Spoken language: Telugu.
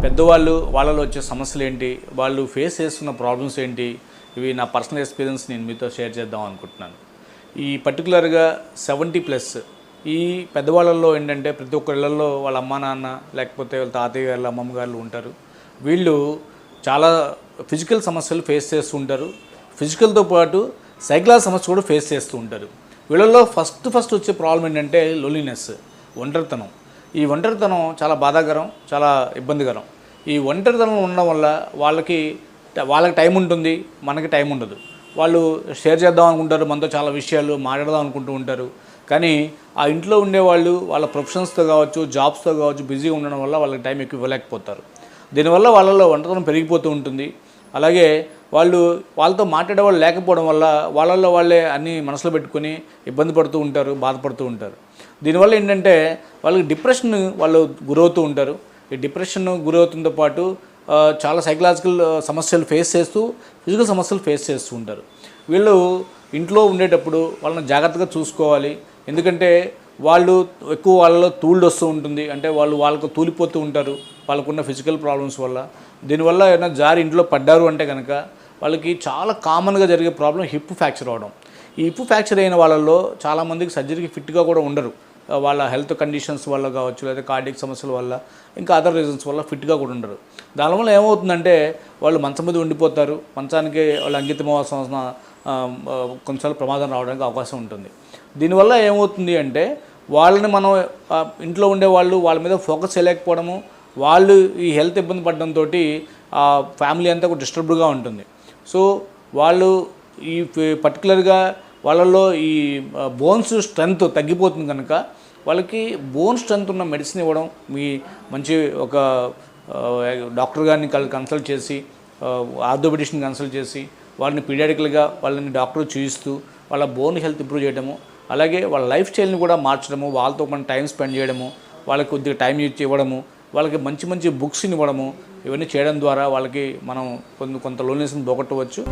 పెద్దవాళ్ళు వాళ్ళలో వచ్చే సమస్యలు ఏంటి, వాళ్ళు ఫేస్ చేస్తున్న ప్రాబ్లమ్స్ ఏంటి, ఇవి నా పర్సనల్ ఎక్స్పీరియన్స్ నేను మీతో షేర్ చేద్దాం అనుకుంటున్నాను. ఈ పర్టికులర్గా 70+ ఈ పెద్దవాళ్ళల్లో ఏంటంటే ప్రతి ఒక్క ఇళ్లలో వాళ్ళ అమ్మా నాన్న లేకపోతే వాళ్ళ తాతయ్య గారు అమ్మమ్మ గారు ఉంటారు. వీళ్ళు చాలా ఫిజికల్ సమస్యలు ఫేస్ చేస్తూ ఉంటారు. ఫిజికల్తో పాటు సైకలాజికల్ సమస్య కూడా ఫేస్ చేస్తూ ఉంటారు. వీళ్ళల్లో ఫస్ట్ వచ్చే ప్రాబ్లం ఏంటంటే లోన్లీనెస్, ఒంటరితనం. ఈ ఒంటరితనం చాలా బాధాకరం, చాలా ఇబ్బందికరం. ఈ ఒంటరితనం ఉండడం వల్ల వాళ్ళకి టైం ఉంటుంది, మనకి టైం ఉండదు. వాళ్ళు షేర్ చేద్దాం అనుకుంటారు, మనతో చాలా విషయాలు మాట్లాడదాం అనుకుంటూ ఉంటారు. కానీ ఆ ఇంట్లో ఉండేవాళ్ళు వాళ్ళ ప్రొఫెషన్స్తో కావచ్చు, జాబ్స్తో కావచ్చు బిజీగా ఉండడం వల్ల వాళ్ళకి టైం ఎక్కువ ఇవ్వలేకపోతారు. దీనివల్ల వాళ్ళలో ఒంటరితనం పెరిగిపోతూ ఉంటుంది. అలాగే వాళ్ళతో మాట్లాడేవాళ్ళు లేకపోవడం వల్ల వాళ్ళల్లో వాళ్ళే అన్నీ మనసులో పెట్టుకొని ఇబ్బంది పడుతూ ఉంటారు, బాధపడుతూ ఉంటారు. దీనివల్ల ఏంటంటే వాళ్ళకి డిప్రెషన్ గురవుతూ ఉంటారు. ఈ డిప్రెషన్ గురవుతుందో పాటు చాలా సైకలాజికల్ సమస్యలు ఫేస్ చేస్తూ ఫిజికల్ సమస్యలు ఫేస్ చేస్తూ ఉంటారు. వీళ్ళు ఇంట్లో ఉండేటప్పుడు వాళ్ళని జాగ్రత్తగా చూసుకోవాలి. ఎందుకంటే వాళ్ళలో తూళ్ళు వస్తూ ఉంటుంది. అంటే వాళ్ళకు తూలిపోతూ ఉంటారు వాళ్ళకున్న ఫిజికల్ ప్రాబ్లమ్స్ వల్ల. దీనివల్ల ఏమైనా జారి ఇంట్లో పడ్డారు అంటే కనుక వాళ్ళకి చాలా కామన్గా జరిగే ప్రాబ్లం హిప్ ఫ్రాక్చర్ అవడం. ఈ హిప్ ఫ్రాక్చర్ అయిన వాళ్ళల్లో చాలామందికి సర్జరీకి ఫిట్గా కూడా ఉండరు. వాళ్ళ హెల్త్ కండిషన్స్ వల్ల కావచ్చు, లేదా కార్డియక్ సమస్యల వల్ల, ఇంకా అదర్ రీజన్స్ వల్ల ఫిట్గా కూడా ఉండరు. దానివల్ల ఏమవుతుందంటే వాళ్ళు మంచం మీద ఉండిపోతారు. మంచానికి వాళ్ళు అంకితం అవ్వాల్సిన కొన్నిసార్లు ప్రమాదం రావడానికి అవకాశం ఉంటుంది. దీనివల్ల ఏమవుతుంది అంటే వాళ్ళని మనం ఇంట్లో ఉండేవాళ్ళు వాళ్ళ మీద ఫోకస్ చేయలేకపోవడము, వాళ్ళు ఈ హెల్త్ ఇబ్బంది పడడంతో ఫ్యామిలీ అంతా కూడా డిస్టర్బ్డ్గా ఉంటుంది. సో వాళ్ళు ఈ పర్టికులర్గా వాళ్ళల్లో ఈ బోన్స్ స్ట్రెంగ్త్ తగ్గిపోతుంది కనుక వాళ్ళకి బోన్ స్ట్రెంగ్త్ ఉన్న మెడిసిన్ ఇవ్వడం, మీ మంచి ఒక డాక్టర్ గారిని కన్సల్ట్ చేసి, ఆర్థోపెడిషియన్ కన్సల్ట్ చేసి వాళ్ళని పీడియాట్రికల్గా వాళ్ళని డాక్టర్ చూపిస్తూ వాళ్ళ బోన్ హెల్త్ ఇంప్రూవ్ చేయడము, అలాగే వాళ్ళ లైఫ్ స్టైల్ని కూడా మార్చడము, వాళ్ళతో మనం టైం స్పెండ్ చేయడము, వాళ్ళకి కొద్దిగా టైం ఇవ్వడము, వాళ్ళకి మంచి బుక్స్ని ఇవ్వడము, ఇవన్నీ చేయడం ద్వారా వాళ్ళకి మనం కొంత లోన్లీనెస్ని పోగొట్టవచ్చు.